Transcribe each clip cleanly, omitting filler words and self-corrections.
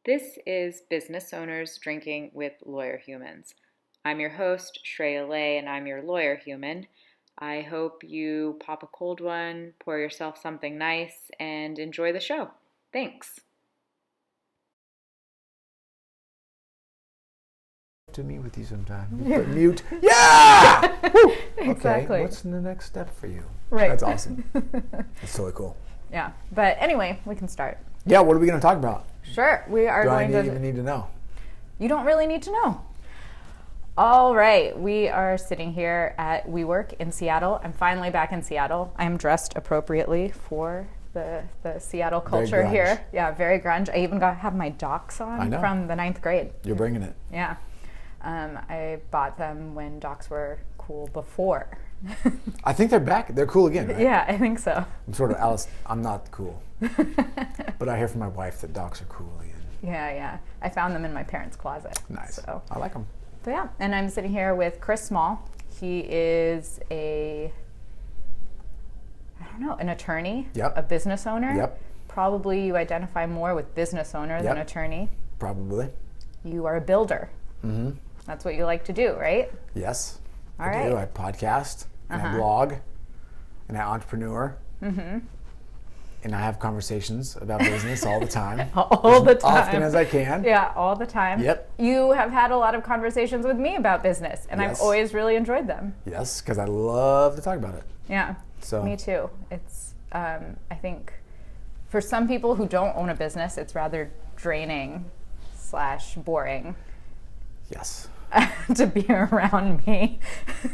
This is Business Owners Drinking with Lawyer Humans. I'm your host, Shreya Lay, and I'm your lawyer human. I hope you pop a cold one, pour yourself something nice, and enjoy the show. Thanks. To meet with you sometime. Yeah. Mute. Yeah! Exactly. Okay, what's the next step for you? Right. That's awesome. That's totally cool. Yeah, but anyway, we can start. Yeah, what are we going to talk about? Sure, we are going to... Do I even need to know? You don't really need to know. All right, we are sitting here at WeWork in Seattle. I'm finally back in Seattle. I'm dressed appropriately for the Seattle culture here. Yeah, very grunge. I even have my Docs on from the 9th grade. You're bringing it. Yeah. I bought them when Docs were cool before. I think they're back. They're cool again, right? Yeah, I think so. I'm sort of Alice. I'm not cool. But I hear from my wife that Docs are cool again. Yeah. I found them in my parents' closet. Nice. So. I like them. But yeah, and I'm sitting here with Chris Small. He is an attorney, a business owner. Yep. Probably you identify more with business owner than attorney. Probably. You are a builder. Mm-hmm. That's what you like to do, right? Yes. I do. I podcast, and I blog, and I entrepreneur. Mm-hmm. And I have conversations about business all the time. All the time. Often as I can. Yeah, all the time. Yep. You have had a lot of conversations with me about business, and I've always really enjoyed them. Yes, because I love to talk about it. Yeah, me too. It's, I think, for some people who don't own a business, it's rather draining / boring. Yes. To be around me.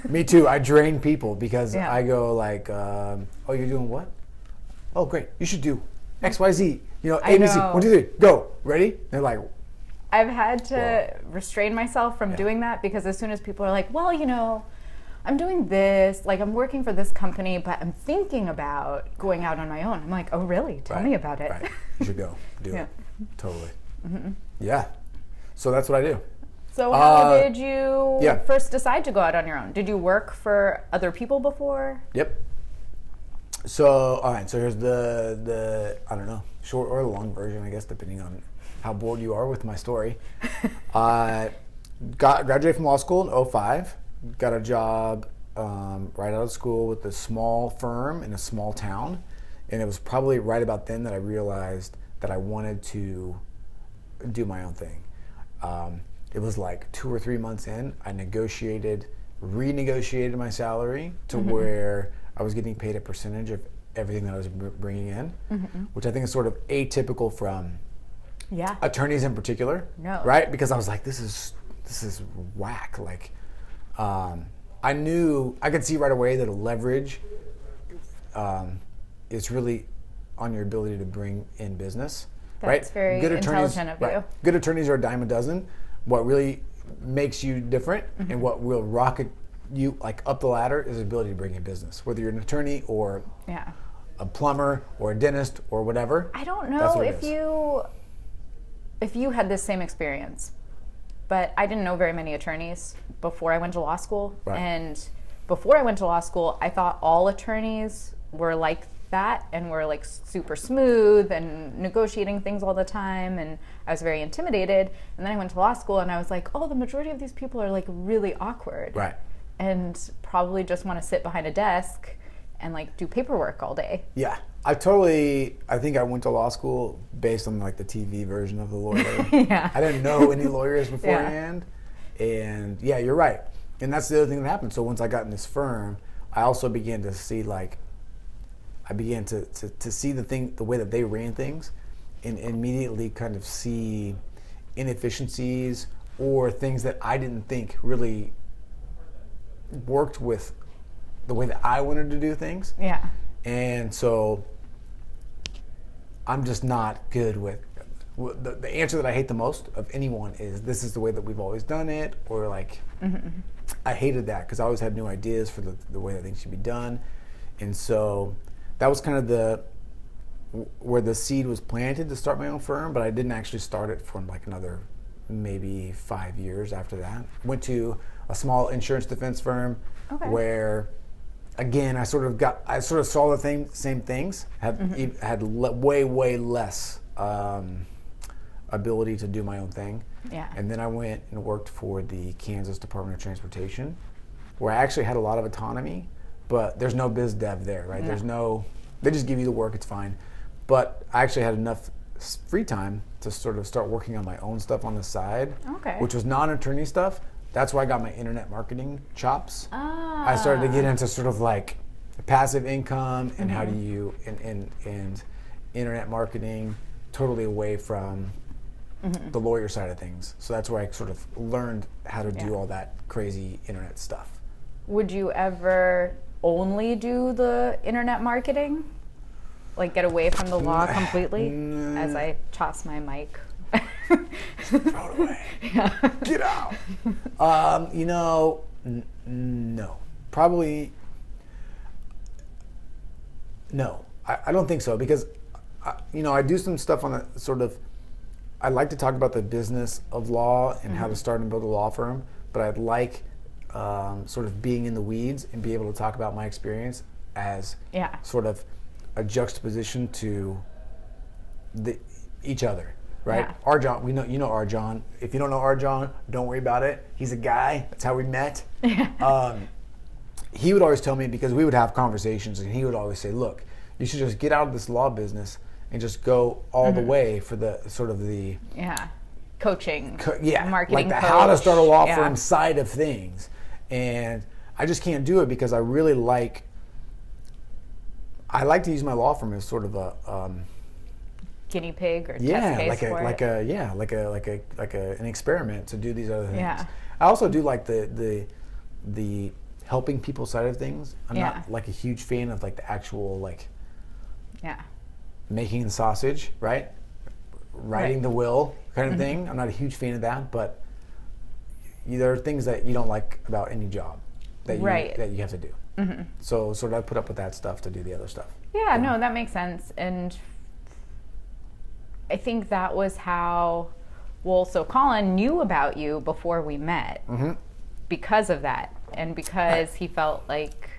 Me too. I drain people because I go like, oh, you're doing what? Oh, great. You should do X, Y, Z. ABC. 1, 2, 3. Go. Ready? They're like, I've had to restrain myself from doing that because as soon as people are like, well, I'm doing this, like I'm working for this company, but I'm thinking about going out on my own. I'm like, oh, really? Tell me about it. Right. You should go. Do it. Totally. Mm-hmm. Yeah. So that's what I do. So how did you first decide to go out on your own? Did you work for other people before? Yep. So, all right. So here's the I don't know, short or long version, I guess, depending on how bored you are with my story. I graduated from law school in 2005. Got a job right out of school with a small firm in a small town. And it was probably right about then that I realized that I wanted to do my own thing. It was like 2 or 3 months in, I renegotiated my salary to where I was getting paid a percentage of everything that I was bringing in, which I think is sort of atypical from attorneys in particular, right? Because I was like, this is whack. Like, I could see right away that a leverage is really on your ability to bring in business. That's very intelligent of you. Good attorneys are a dime a dozen. What really makes you different and what will rocket you like up the ladder is the ability to bring in business. Whether you're an attorney or a plumber or a dentist or whatever. I don't know if you had this same experience, but I didn't know very many attorneys before I went to law school. Right. And before I went to law school, I thought all attorneys were like that and were like super smooth and negotiating things all the time, and I was very intimidated. And then I went to law school and I was like, oh, the majority of these people are like really awkward, right, and probably just want to sit behind a desk and like do paperwork all day. Yeah, I think I went to law school based on like the TV version of the lawyer. I didn't know any lawyers beforehand. And you're right, and that's the other thing that happened. So once I got in this firm, I also began to see to see the way that they ran things, and immediately kind of see inefficiencies or things that I didn't think really worked with the way that I wanted to do things. Yeah. And so I'm just not good with the answer that I hate the most of anyone is this is the way that we've always done it, or like I hated that because I always had new ideas for the way that things should be done. And so that was kind of where the seed was planted to start my own firm, but I didn't actually start it for like another maybe 5 years after that. Went to a small insurance defense firm where, again, I sort of saw the same things. Had way less ability to do my own thing. Yeah. And then I went and worked for the Kansas Department of Transportation, where I actually had a lot of autonomy, but there's no biz dev there, right? They just give you the work, it's fine. But I actually had enough free time to sort of start working on my own stuff on the side, which was non-attorney stuff. That's where I got my internet marketing chops. I started to get into sort of like passive income and how do you, and internet marketing, totally away from the lawyer side of things. So that's where I sort of learned how to do all that crazy internet stuff. Would you ever only do the internet marketing? Like get away from the law completely? As I toss my mic. Throw it away. Get out. No. Probably no. I don't think so, because I do some stuff on a sort of, I like to talk about the business of law and how to start and build a law firm, but I'd like sort of being in the weeds and be able to talk about my experience as sort of a juxtaposition to each other, right? Yeah. Arjan, you know Arjan. If you don't know Arjan, don't worry about it. He's a guy. That's how we met. He would always tell me, because we would have conversations, and he would always say, look, you should just get out of this law business and just go all the way for the sort of the coaching, marketing, like the coach. how to start a law firm side of things. And I just can't do it because I really like to use my law firm as sort of a guinea pig or test case like an experiment to do these other things. Yeah. I also do like the helping people side of things. I'm not like a huge fan of like the actual like making the sausage, right? Writing the will kind of thing. I'm not a huge fan of that, but there are things that you don't like about any job that you have to do. So sort of I put up with that stuff to do the other stuff. Yeah, no, that makes sense. And I think that was how, so Colin knew about you before we met because of that. And because he felt like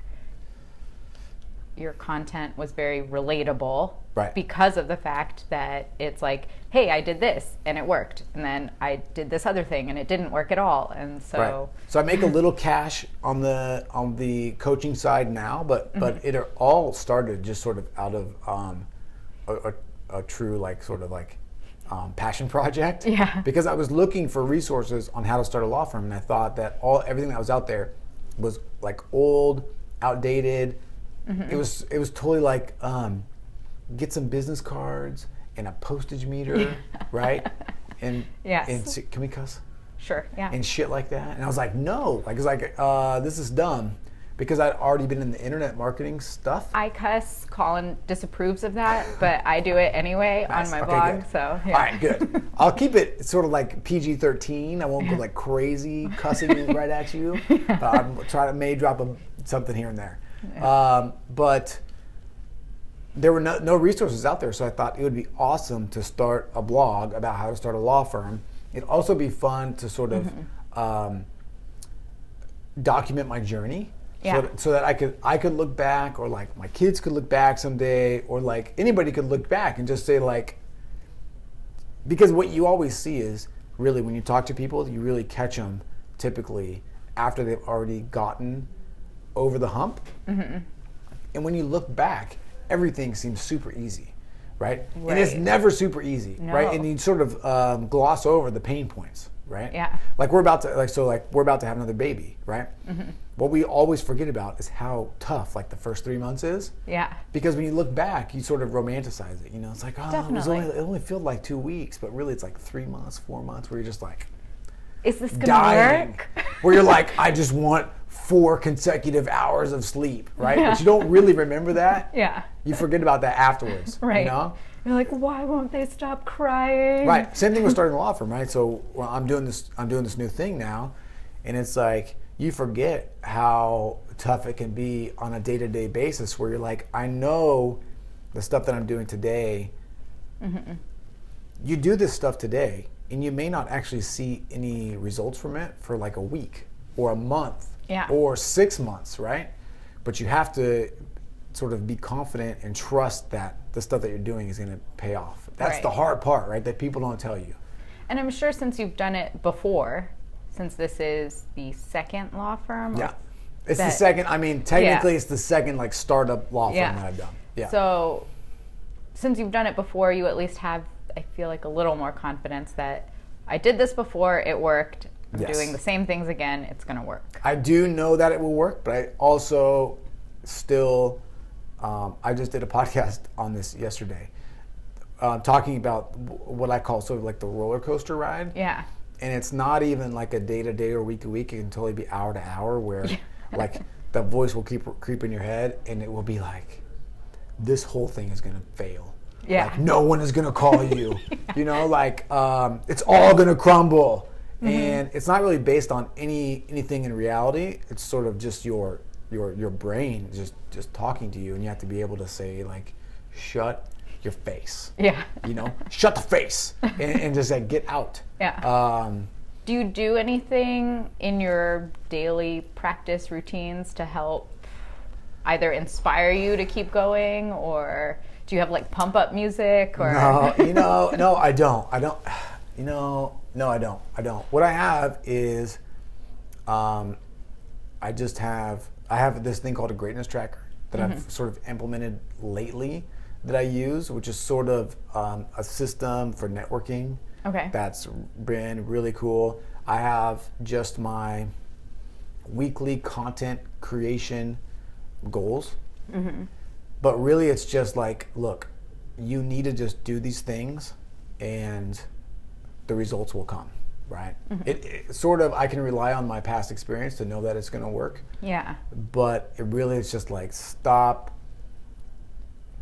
your content was very relatable because of the fact that it's like, hey, I did this and it worked, and then I did this other thing and it didn't work at all. And so so I make a little cash on the coaching side now, but it all started just sort of out of a true like sort of like passion project. Because I was looking for resources on how to start a law firm, and I thought that everything that was out there was like old, outdated. It was totally like get some business cards and a postage meter, right? And and can we cuss? Sure. Yeah. And shit like that. And I was like, no, like it's like this is dumb, because I'd already been in the internet marketing stuff. I cuss. Colin disapproves of that, but I do it anyway on my blog. Good. So all right, good. I'll keep it sort of like PG-13. I won't go like crazy cussing right at you. May drop something here and there. But there were no resources out there, so I thought it would be awesome to start a blog about how to start a law firm. It'd also be fun to sort of document my journey, so that I could look back, or like my kids could look back someday, or like anybody could look back and just say like, because what you always see is really when you talk to people, you really catch them typically after they've already gotten over the hump. And when you look back, everything seems super easy, right? And it's never super easy, right? And you sort of gloss over the pain points, right? Like we're about to have another baby, right? What we always forget about is how tough like the first 3 months is. Because when you look back, you sort of romanticize it. You know, it's like, it only felt like 2 weeks, but really it's like 3 months, 4 months, where you're just like, is this gonna work? Where you're like, I just want 4 consecutive hours of sleep, right? But you don't really remember that. You forget about that afterwards. You know? You're like, why won't they stop crying? Right. Same thing with starting a law firm, right? So I'm doing this new thing now, and it's like you forget how tough it can be on a day-to-day basis, where you're like, I know the stuff that I'm doing today. You do this stuff today, and you may not actually see any results from it for like a week or a month. Or 6 months, right? But you have to sort of be confident and trust that the stuff that you're doing is going to pay off That's Right. the hard part, right? That people don't tell you. And I'm sure since you've done it before, since this is the second law firm. Yeah. It's the that- second, I mean, technically Yeah. it's the second like startup law firm Yeah. that I've done. Yeah. So since you've done it before, you at least have, I feel like, a little more confidence that I did this before, it worked. I'm Yes. doing the same things again, it's going to work. I do know that it will work, but I also still, I just did a podcast on this yesterday, talking about what I call sort of like the roller coaster ride. Yeah. And it's not even like a day to day or week to week. It can totally be hour to hour where like the voice will creep in your head and it will be like, this whole thing is going to fail. Yeah. Like no one is going to call you, you know, like it's all going to crumble. And it's not really based on anything in reality. It's sort of just your brain just talking to you, and you have to be able to say like, shut your face. Yeah. You know, shut the face and just like get out. Yeah. Do you do anything in your daily practice routines to help either inspire you to keep going, or do you have like pump up music or No, I don't. No, I don't. What I have is, I have this thing called a greatness tracker that I've sort of implemented lately that I use, which is sort of a system for networking. Okay. That's been really cool. I have just my weekly content creation goals. But really it's just like, look, you need to just do these things and the results will come, right? It sort of, I can rely on my past experience to know that it's going to work. Yeah. But it really is just like, stop,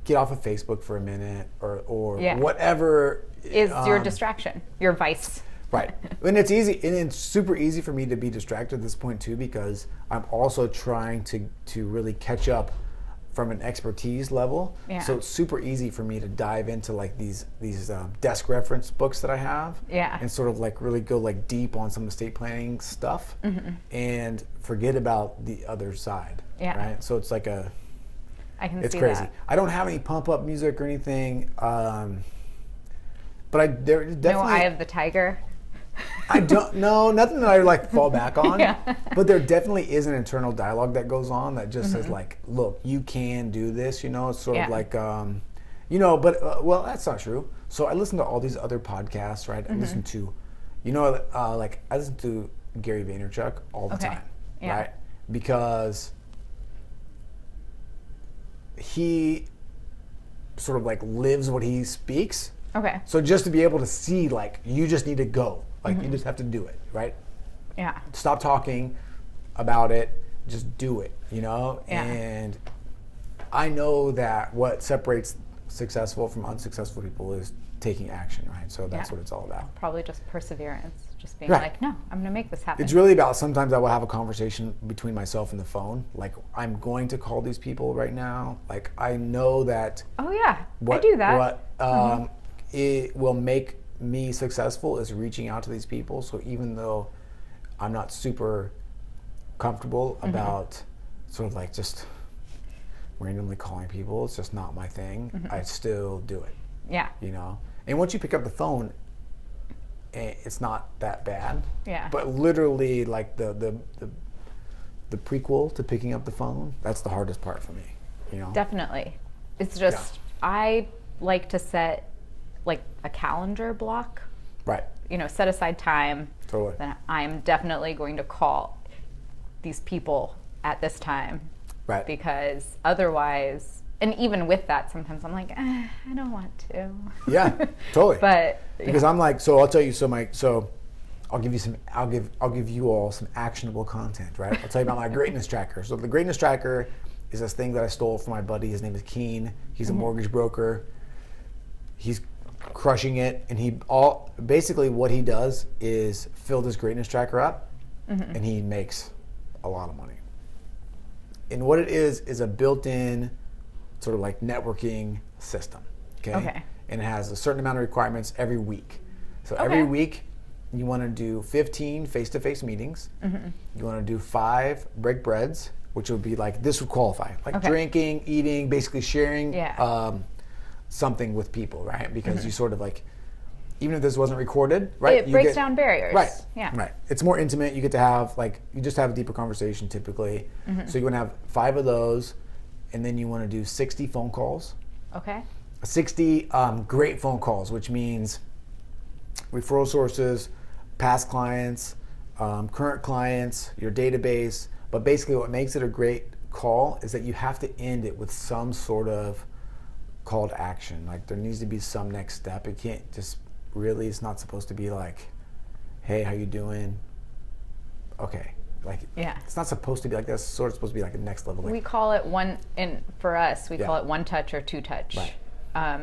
get off of Facebook for a minute or Yeah. whatever. Is your distraction, your vice. Right. And it's easy, and it's super easy for me to be distracted at this point too, because I'm also trying to really catch up from an expertise level. Yeah. So it's super easy for me to dive into like these desk reference books that I have. Yeah. And sort of like really go like deep on some estate planning stuff and forget about the other side. Yeah. Right. So it's like I can it's see crazy. that. I don't have any pump up music or anything. But there definitely No Eye of the Tiger. I don't know, nothing that I like fall back on. Yeah. But there definitely is an internal dialogue that goes on that just says like, look, you can do this, you know, it's sort Yeah. of like, you know, but, well, that's not true. So I listen to all these other podcasts, right? I listen to, you know, like I listen to Gary Vaynerchuk all the Okay. time, Yeah. right? Because he sort of like lives what he speaks. Okay. So just to be able to see, like, you just need to go. Like, you just have to do it, right? Yeah. Stop talking about it. Just do it, you know? Yeah. And I know that what separates successful from unsuccessful people is taking action, right? So that's Yeah. what it's all about. Probably just perseverance. Just being Right. like, no, I'm going to make this happen. It's really about, sometimes I will have a conversation between myself and the phone. Like, I'm going to call these people right now. Like, I know that Oh, yeah. what, I do that. What it will make me successful is reaching out to these people. So even though I'm not super comfortable about sort of like just randomly calling people, it's just not my thing, I still do it, Yeah. you know? And once you pick up the phone, it's not that bad. Yeah. But literally, like the prequel to picking up the phone, that's the hardest part for me, you know? Definitely. It's just, I like to set like a calendar block, Right. you know, set aside time. Totally. Then I'm definitely going to call these people at this time. Right. Because otherwise, and even with that, sometimes I'm like, I don't want to. Yeah, totally. But Because I'm like, so I'll tell you, so I'll give you all some actionable content, right? I'll tell you about my greatness tracker. So the greatness tracker is this thing that I stole from my buddy. His name is Keen. He's a mortgage broker. He's crushing it, and basically what he does is fill this greatness tracker up, and he makes a lot of money. And what it is a built-in sort of like networking system. Okay. And it has a certain amount of requirements every week. So every week you want to do 15 face-to-face meetings. You want to do 5 break breads, which would be like, this would qualify, like drinking, eating, basically sharing something with people, right? Because you sort of like, even if this wasn't recorded, right? It breaks down barriers. Right. Yeah. Right. It's more intimate. You get to have like, you just have a deeper conversation typically. So you want to have 5 of those, and then you want to do 60 phone calls. Okay. 60 great phone calls, which means referral sources, past clients, current clients, your database. But basically what makes it a great call is that you have to end it with some sort of call to action. Like there needs to be some next step. It can't just really, it's not supposed to be like, hey, how you doing? Okay. Like, it's not supposed to be like that. It's sort of supposed to be like a next level. Like, we call it for us, we call it one touch or two touch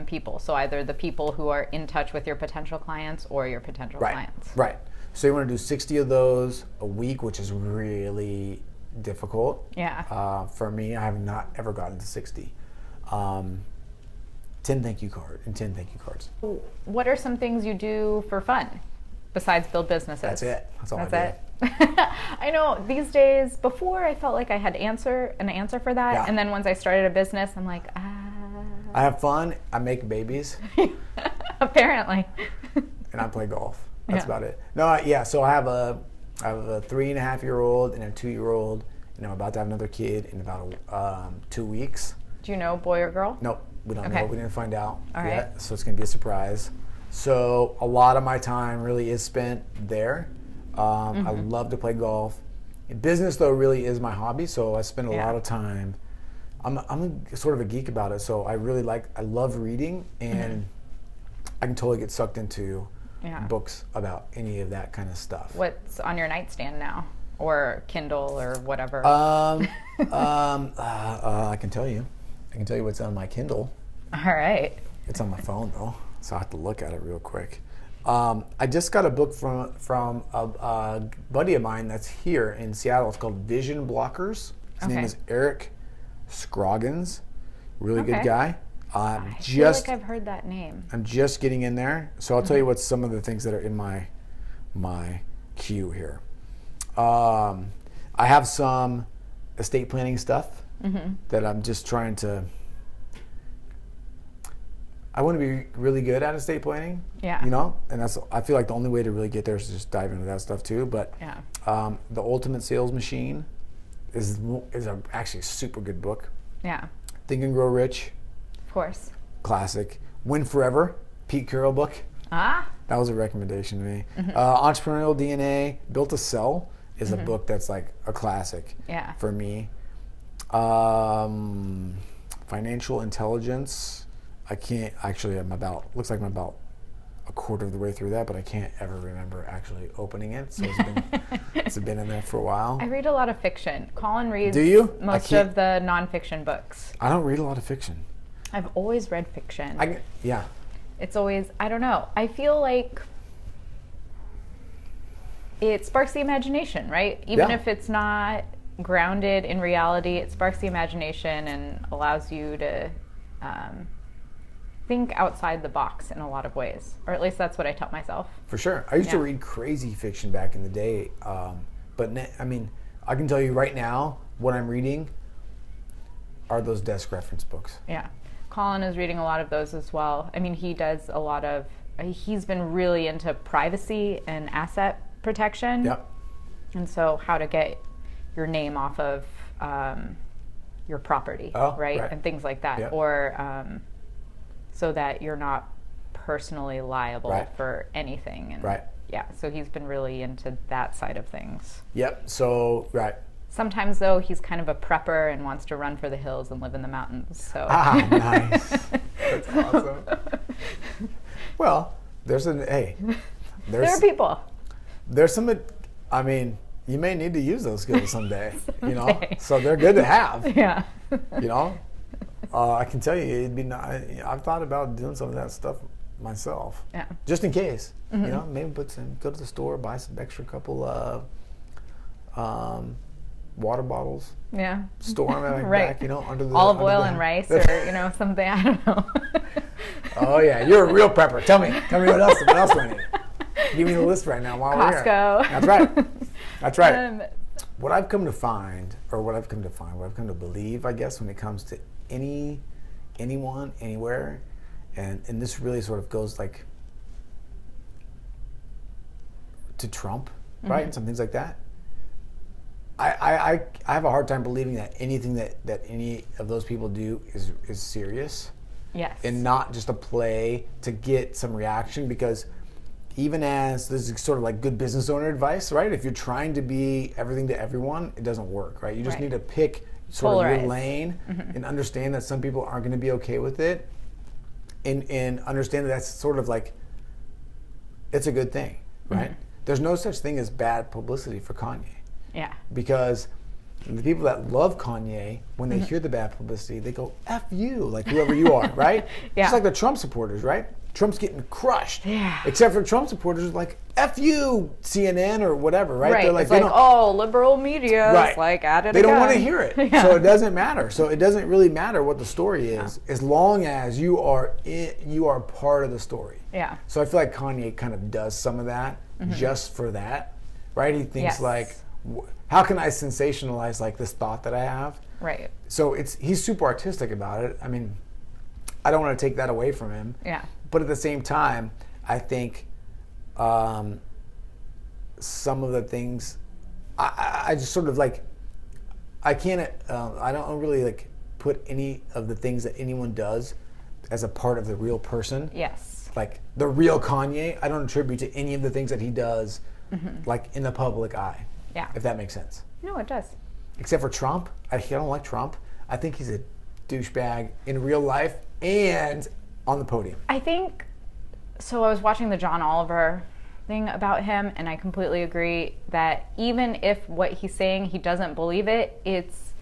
people. So either the people who are in touch with your potential clients or your potential clients. Right. So you want to do 60 of those a week, which is really difficult. Yeah. For me, I have not ever gotten to 60. 10 thank you cards. What are some things you do for fun besides build businesses? That's it. That's all I do. It. I know these days, before I felt like I had an answer for that. Yeah. And then once I started a business, I'm like, I have fun. I make babies. Apparently. And I play golf. That's about it. No, so I have a 3.5-year-old and a 2-year-old, and I'm about to have another kid in about 2 weeks. Do you know boy or girl? Nope, we don't know. We didn't find out yet, so it's going to be a surprise. So a lot of my time really is spent there. I love to play golf. Business, though, really is my hobby, so I spend a lot of time. I'm sort of a geek about it, so I love reading, and I can totally get sucked into books about any of that kind of stuff. What's on your nightstand now, or Kindle, or whatever? I can tell you. I can tell you what's on my Kindle. All right. It's on my phone though, so I have to look at it real quick. I just got a book from a buddy of mine that's here in Seattle. It's called Vision Blockers. His name is Eric Scroggins. Really good guy. I feel like I've heard that name. I'm just getting in there, so I'll tell you what's some of the things that are in my queue here. I have some estate planning stuff that I'm just trying to. I want to be really good at estate planning. Yeah. You know, and I feel like the only way to really get there is to just dive into that stuff too. But The Ultimate Sales Machine is actually a super good book. Yeah. Think and Grow Rich. Of course. Classic. Win Forever, Pete Carroll book. That was a recommendation to me. Entrepreneurial DNA, Built to Sell is a book that's like a classic for me. Financial Intelligence. I can't actually. Looks like I'm about a quarter of the way through that, but I can't ever remember actually opening it. So it's been in there for a while. I read a lot of fiction. Colin reads most of the nonfiction books. I don't read a lot of fiction. I've always read fiction. It's always, I don't know. I feel like it sparks the imagination, right? Even if it's not grounded in reality, it sparks the imagination and allows you to think outside the box in a lot of ways. Or at least that's what I tell myself. For sure. I used to read crazy fiction back in the day. But I can tell you right now, what I'm reading are those desk reference books. Yeah. Colin is reading a lot of those as well. I mean, he's been really into privacy and asset protection. Yep. And so how to get your name off of your property, right? And things like that. Yep. Or so that you're not personally liable for anything. And yeah, so he's been really into that side of things. Yep, so, Sometimes, though, he's kind of a prepper and wants to run for the hills and live in the mountains. So. Nice. That's awesome. Well, there are people. There's some, you may need to use those skills someday, you know? So they're good to have. Yeah. You know? I can tell you, it'd be nice. I've thought about doing some of that stuff myself. Yeah. Just in case. You know, maybe go to the store, buy some extra couple of water bottles. Yeah. Store them at my back, under the olive oil and rice, or something. I don't know. Oh yeah, you're a real prepper. Tell me what else do I need? Give me the list right now while we're here. Costco. That's right. What I've come to believe, I guess, when it comes to anyone, anywhere, and this really sort of goes like to Trump, right? And some things like that. I have a hard time believing that anything that any of those people do is serious. Yes. And not just a play to get some reaction, because even as this is sort of like good business owner advice, right? If you're trying to be everything to everyone, it doesn't work, right? You just need to pick sort of your lane and understand that some people aren't going to be okay with it, and understand that that's sort of like, it's a good thing, right? There's no such thing as bad publicity for Kanye. Yeah. Because the people that love Kanye, when they hear the bad publicity, they go, F you, like whoever you are, right? Yeah. Just like the Trump supporters, right? Trump's getting crushed. Yeah. Except for Trump supporters like, F you, CNN or whatever, right? Right. They're like, it's like, oh, liberal media is like at it They again. don't want to hear it. Yeah. So it doesn't matter. So it doesn't really matter what the story is, as long as you are part of the story. Yeah. So I feel like Kanye kind of does some of that just for that, right? He thinks like, how can I sensationalize like this thought that I have? Right. So he's super artistic about it. I mean, I don't want to take that away from him. Yeah. But at the same time, I think some of the things, I just sort of like, I can't, I don't really like put any of the things that anyone does as a part of the real person. Yes. Like the real Kanye, I don't attribute to any of the things that he does, like in the public eye. Yeah. If that makes sense. No, it does. Except for Trump. I don't like Trump. I think he's a douchebag in real life and on the podium. I think, so I was watching the John Oliver thing about him, and I completely agree that even if what he's saying, he doesn't believe it, it's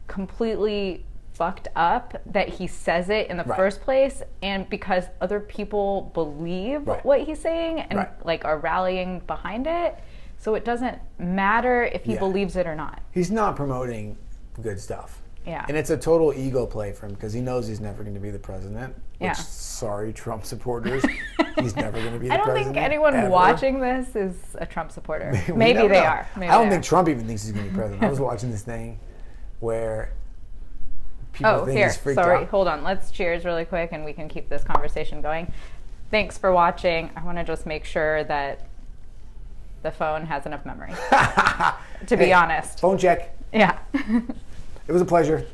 completely fucked up that he says it in the first place, and because other people believe what he's saying and like are rallying behind it. So it doesn't matter if he believes it or not. He's not promoting good stuff. Yeah. And it's a total ego play for him because he knows he's never going to be the president. Yeah. Which, sorry, Trump supporters. He's never going to be the president. I don't think anyone ever. watching this is a Trump supporter. Maybe they are. Maybe I don't think Trump even thinks he's going to be president. I was watching this thing where people think he's freaked out. Hold on. Let's cheers really quick and we can keep this conversation going. Thanks for watching. I want to just make sure that the phone has enough memory. To be honest. Phone check. Yeah. It was a pleasure.